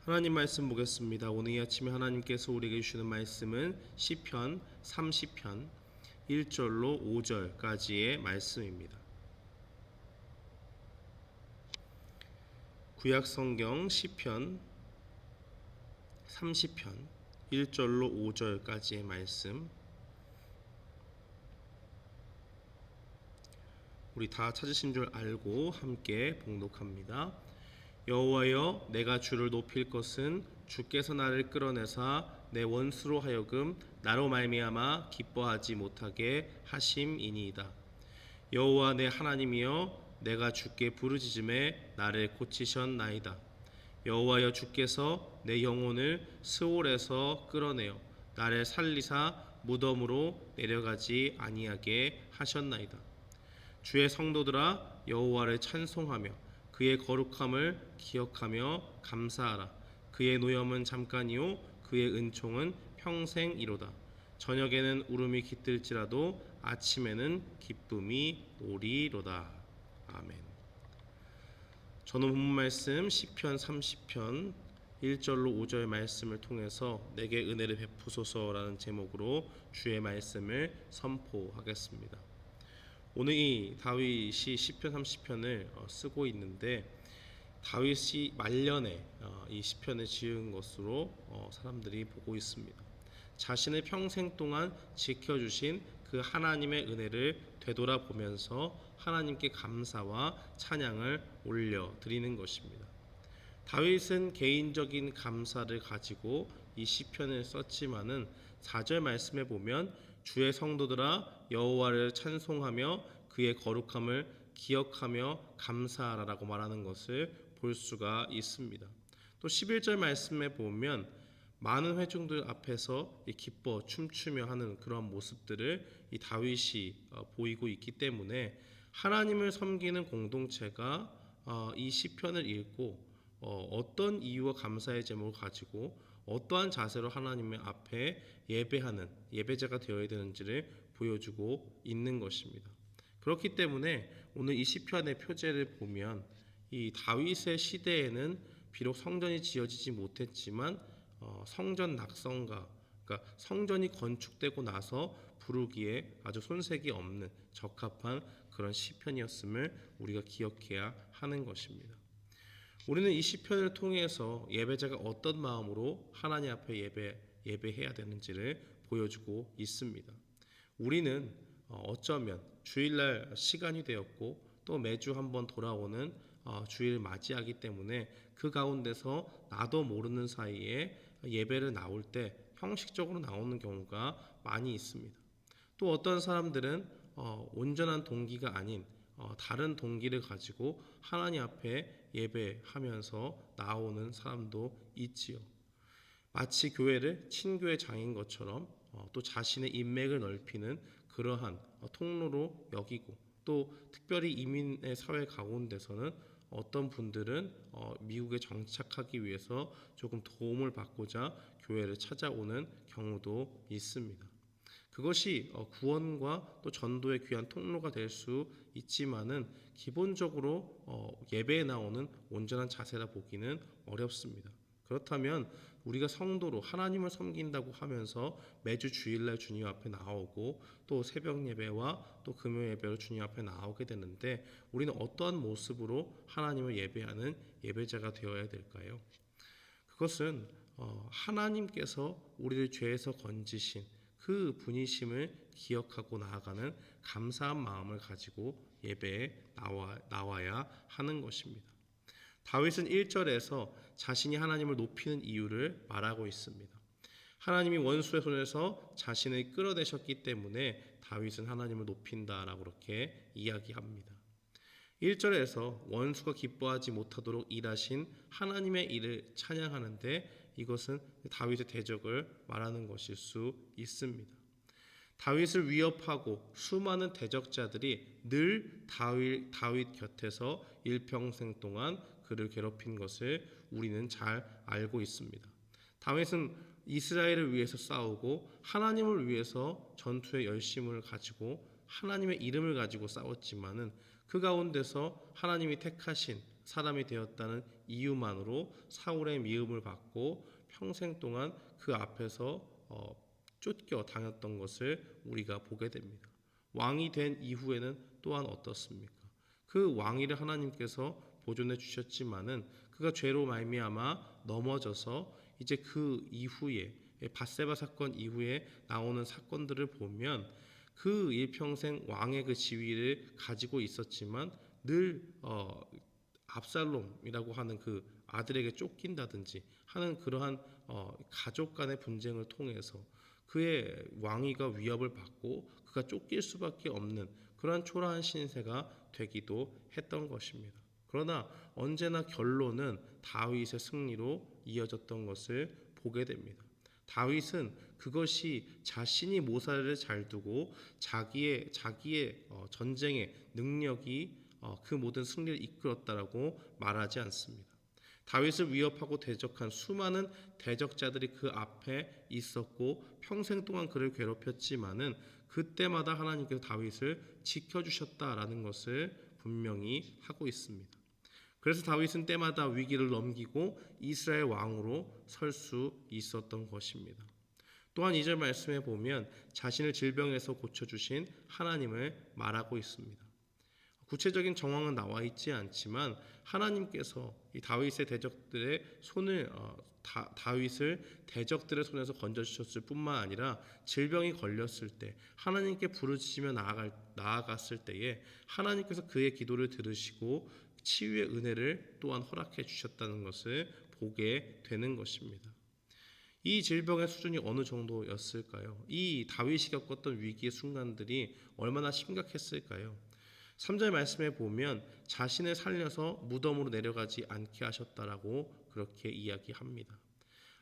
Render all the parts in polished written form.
하나님 말씀 보겠습니다. 오늘 이 아침에 하나님께서 우리에게 주시는 말씀은 시편 30편 1절로 5절까지의 말씀입니다. 구약성경 시편 30편 1절로 5절까지의 말씀, 우리 다 찾으신 줄 알고 함께 봉독합니다. 여호와여, 내가 주를 높일 것은 주께서 나를 끌어내사 내 원수로 하여금 나로 말미암아 기뻐하지 못하게 하심이니이다. 여호와 내 하나님이여, 내가 주께 부르짖음에 나를 고치셨나이다. 여호와여, 주께서 내 영혼을 스올에서 끌어내어 나를 살리사 무덤으로 내려가지 아니하게 하셨나이다. 주의 성도들아, 여호와를 찬송하며 그의 거룩함을 기억하며 감사하라. 그의 노염은 잠깐이요 그의 은총은 평생이로다. 저녁에는 울음이 깃들지라도 아침에는 기쁨이 오리로다. 아멘. 저는 본문 말씀 시편 30편 1절로 5절 말씀을 통해서 내게 은혜를 베푸소서라는 제목으로 주의 말씀을 선포하겠습니다. 오늘 이 다윗이 시편 30편을 쓰고 있는데, 다윗이 말년에 이 시편을 지은 것으로 사람들이 보고 있습니다. 자신의 평생 동안 지켜주신 그 하나님의 은혜를 되돌아보면서 하나님께 감사와 찬양을 올려드리는 것입니다. 다윗은 개인적인 감사를 가지고 이 시편을 썼지만은 4절 말씀에 보면 주의 성도들아, 여호와를 찬송하며 그의 거룩함을 기억하며 감사하라라고 말하는 것을 볼 수가 있습니다. 또 11절 말씀에 보면 많은 회중들 앞에서 기뻐 춤추며 하는 그런 모습들을 이 다윗이 보이고 있기 때문에 하나님을 섬기는 공동체가 이 시편을 읽고 어떤 이유와 감사의 제목을 가지고 어떠한 자세로 하나님의 앞에 예배하는 예배자가 되어야 되는지를 보여주고 있는 것입니다. 그렇기 때문에 오늘 이 시편의 표제를 보면 이 다윗의 시대에는 비록 성전이 지어지지 못했지만 성전 낙성가, 그러니까 성전이 건축되고 나서 부르기에 아주 손색이 없는 적합한 그런 시편이었음을 우리가 기억해야 하는 것입니다. 우리는 이 시편을 통해서 예배자가 어떤 마음으로 하나님 앞에 예배해야 되는지를 보여주고 있습니다. 우리는 어쩌면 주일날 시간이 되었고 또 매주 한번 돌아오는 주일을 맞이하기 때문에 그 가운데서 나도 모르는 사이에 예배를 나올 때 형식적으로 나오는 경우가 많이 있습니다. 또 어떤 사람들은 온전한 동기가 아닌 다른 동기를 가지고 하나님 앞에 예배하면서 나오는 사람도 있지요. 마치 교회를 친교회장인 것처럼 또 자신의 인맥을 넓히는 그러한 통로로 여기고, 또 특별히 이민의 사회 가운데서는 어떤 분들은 미국에 정착하기 위해서 조금 도움을 받고자 교회를 찾아오는 경우도 있습니다. 그것이 구원과 또 전도의 귀한 통로가 될 수 있지만은 기본적으로 예배에 나오는 온전한 자세라 보기는 어렵습니다. 그렇다면 우리가 성도로 하나님을 섬긴다고 하면서 매주 주일날 주님 앞에 나오고 또 새벽 예배와 또 금요 예배로 주님 앞에 나오게 되는데, 우리는 어떠한 모습으로 하나님을 예배하는 예배자가 되어야 될까요? 그것은 하나님께서 우리를 죄에서 건지신 그 분이심을 기억하고 나아가는 감사한 마음을 가지고 예배에 나와야 하는 것입니다. 다윗은 1절에서 자신이 하나님을 높이는 이유를 말하고 있습니다. 하나님이 원수의 손에서 자신을 끌어내셨기 때문에 다윗은 하나님을 높인다라고 그렇게 이야기합니다. 1절에서 원수가 기뻐하지 못하도록 일하신 하나님의 일을 찬양하는데, 이것은 다윗의 대적을 말하는 것일 수 있습니다. 다윗을 위협하고 수많은 대적자들이 늘 다윗 곁에서 일평생 동안 그를 괴롭힌 것을 우리는 잘 알고 있습니다. 다윗은 이스라엘을 위해서 싸우고 하나님을 위해서 전투의 열심을 가지고 하나님의 이름을 가지고 싸웠지만은 그 가운데서 하나님이 택하신 사람이 되었다는 이유만으로 사울의 미움을 받고 평생 동안 그 앞에서 쫓겨 다녔던 것을 우리가 보게 됩니다. 왕이 된 이후에는 또한 어떻습니까? 그 왕위를 하나님께서 보존해 주셨지만은 그가 죄로 말미암아 넘어져서 이제 그 이후에 밧세바 사건 이후에 나오는 사건들을 보면 그 일평생 왕의 그 지위를 가지고 있었지만 늘 압살롬이라고 하는 그 아들에게 쫓긴다든지 하는 그러한 가족 간의 분쟁을 통해서 그의 왕위가 위협을 받고 그가 쫓길 수밖에 없는 그러한 초라한 신세가 되기도 했던 것입니다. 그러나 언제나 결론은 다윗의 승리로 이어졌던 것을 보게 됩니다. 다윗은 그것이 자신이 모사를 잘 두고 자기의 전쟁의 능력이 그 모든 승리를 이끌었다라고 말하지 않습니다. 다윗을 위협하고 대적한 수많은 대적자들이 그 앞에 있었고 평생 동안 그를 괴롭혔지만은 그때마다 하나님께서 다윗을 지켜주셨다라는 것을 분명히 하고 있습니다. 그래서 다윗은 때마다 위기를 넘기고 이스라엘 왕으로 설 수 있었던 것입니다. 또한 2절 말씀에 보면 자신을 질병에서 고쳐주신 하나님을 말하고 있습니다. 구체적인 정황은 나와 있지 않지만 하나님께서 이 다윗의 대적들의 손을 다윗을 대적들의 손에서 건져주셨을 뿐만 아니라 질병이 걸렸을 때 하나님께 부르짖으며 나아갔을 때에 하나님께서 그의 기도를 들으시고 치유의 은혜를 또한 허락해 주셨다는 것을 보게 되는 것입니다. 이 질병의 수준이 어느 정도였을까요? 이 다윗이 겪었던 위기의 순간들이 얼마나 심각했을까요? 3절 말씀에 보면 자신을 살려서 무덤으로 내려가지 않게 하셨다라고 그렇게 이야기합니다.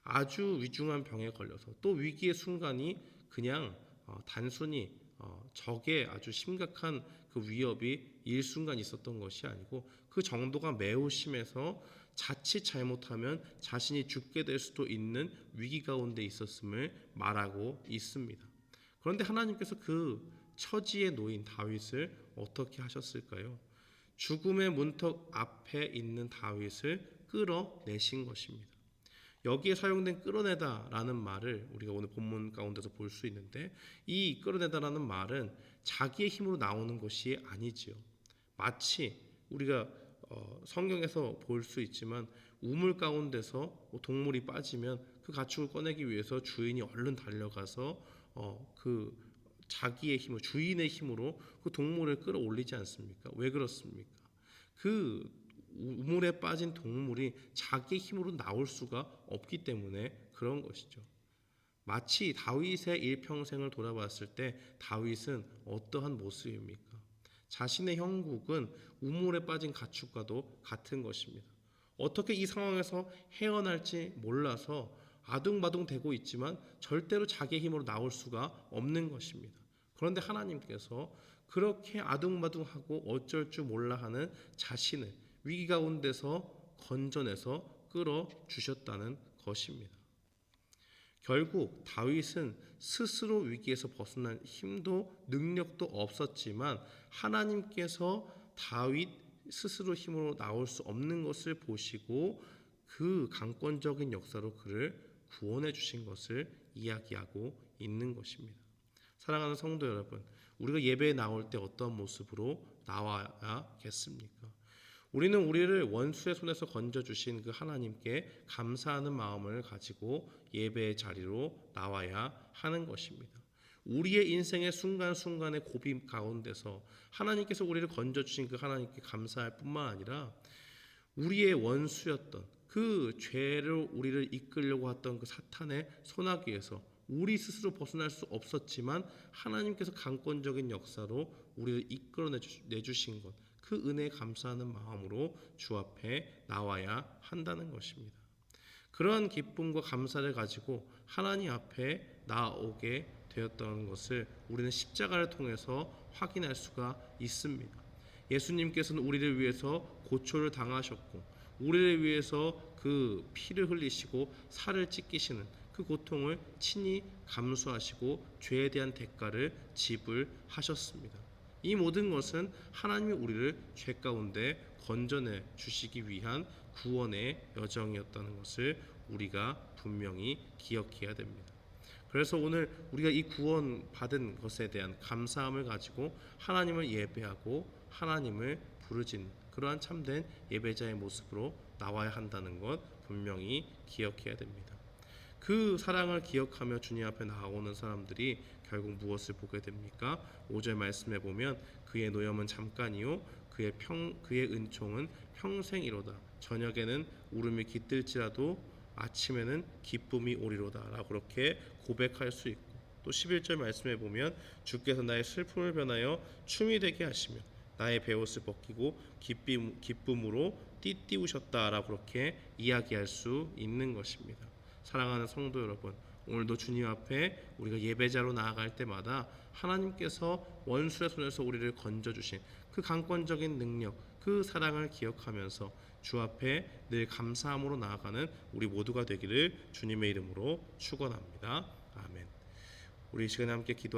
아주 위중한 병에 걸려서 또 위기의 순간이 그냥 단순히 적의 아주 심각한 그 위협이 일순간 있었던 것이 아니고 그 정도가 매우 심해서 자칫 잘못하면 자신이 죽게 될 수도 있는 위기 가운데 있었음을 말하고 있습니다. 그런데 하나님께서 그 처지에 놓인 다윗을 어떻게 하셨을까요? 죽음의 문턱 앞에 있는 다윗을 끌어내신 것입니다. 여기에 사용된 끌어내다라는 말을 우리가 오늘 본문 가운데서 볼 수 있는데 이 끌어내다라는 말은 자기의 힘으로 나오는 것이 아니지요. 마치 우리가 성경에서 볼 수 있지만 우물 가운데서 동물이 빠지면 그 가축을 꺼내기 위해서 주인이 얼른 달려가서 그 자기의 힘으로 주인의 힘으로 그 동물을 끌어올리지 않습니까? 왜 그렇습니까? 그 우물에 빠진 동물이 자기 힘으로 나올 수가 없기 때문에 그런 것이죠. 마치 다윗의 일평생을 돌아봤을 때 다윗은 어떠한 모습입니까? 자신의 형국은 우물에 빠진 가축과도 같은 것입니다. 어떻게 이 상황에서 헤어날지 몰라서 아둥바둥 되고 있지만 절대로 자기의 힘으로 나올 수가 없는 것입니다. 그런데 하나님께서 그렇게 아둥바둥하고 어쩔 줄 몰라 하는 자신을 위기 가운데서 건져내서 끌어주셨다는 것입니다. 결국 다윗은 스스로 위기에서 벗어날 힘도 능력도 없었지만 하나님께서 다윗 스스로 힘으로 나올 수 없는 것을 보시고 그 강권적인 역사로 그를 구원해 주신 것을 이야기하고 있는 것입니다. 사랑하는 성도 여러분, 우리가 예배에 나올 때 어떤 모습으로 나와야겠습니까? 우리는 우리를 원수의 손에서 건져주신 그 하나님께 감사하는 마음을 가지고 예배의 자리로 나와야 하는 것입니다. 우리의 인생의 순간순간의 고비 가운데서 하나님께서 우리를 건져주신 그 하나님께 감사할 뿐만 아니라 우리의 원수였던 그 죄로 우리를 이끌려고 했던 그 사탄의 손아귀에서 우리 스스로 벗어날 수 없었지만 하나님께서 강권적인 역사로 우리를 이끌어내주신 것, 그 은혜에 감사하는 마음으로 주 앞에 나와야 한다는 것입니다. 그러한 기쁨과 감사를 가지고 하나님 앞에 나오게 되었던 것을 우리는 십자가를 통해서 확인할 수가 있습니다. 예수님께서는 우리를 위해서 고초를 당하셨고 우리를 위해서 그 피를 흘리시고 살을 찢기시는 그 고통을 친히 감수하시고 죄에 대한 대가를 지불하셨습니다. 이 모든 것은 하나님이 우리를 죄 가운데 건져내 주시기 위한 구원의 여정이었다는 것을 우리가 분명히 기억해야 됩니다. 그래서 오늘 우리가 이 구원 받은 것에 대한 감사함을 가지고 하나님을 예배하고 하나님을 부르짖는 그러한 참된 예배자의 모습으로 나와야 한다는 것 분명히 기억해야 됩니다. 그 사랑을 기억하며 주님 앞에 나아오는 사람들이 결국 무엇을 보게 됩니까? 5절 말씀에 보면 그의 노염은 잠깐이요 그의 은총은 평생이로다. 저녁에는 울음이 깃들지라도 아침에는 기쁨이 오리로다 라고 그렇게 고백할 수 있고, 또 11절 말씀에 보면 주께서 나의 슬픔을 변하여 춤이 되게 하시며 나의 베옷을 벗기고 기쁨으로 띠띠우셨다 라고 그렇게 이야기할 수 있는 것입니다. 사랑하는 성도 여러분, 오늘도 주님 앞에 우리가 예배자로 나아갈 때마다 하나님께서 원수의 손에서 우리를 건져주신 그 강권적인 능력, 그 사랑을 기억하면서 주 앞에 늘 감사함으로 나아가는 우리 모두가 되기를 주님의 이름으로 축원합니다. 아멘. 우리 이 시간에 함께 기도하겠습니다.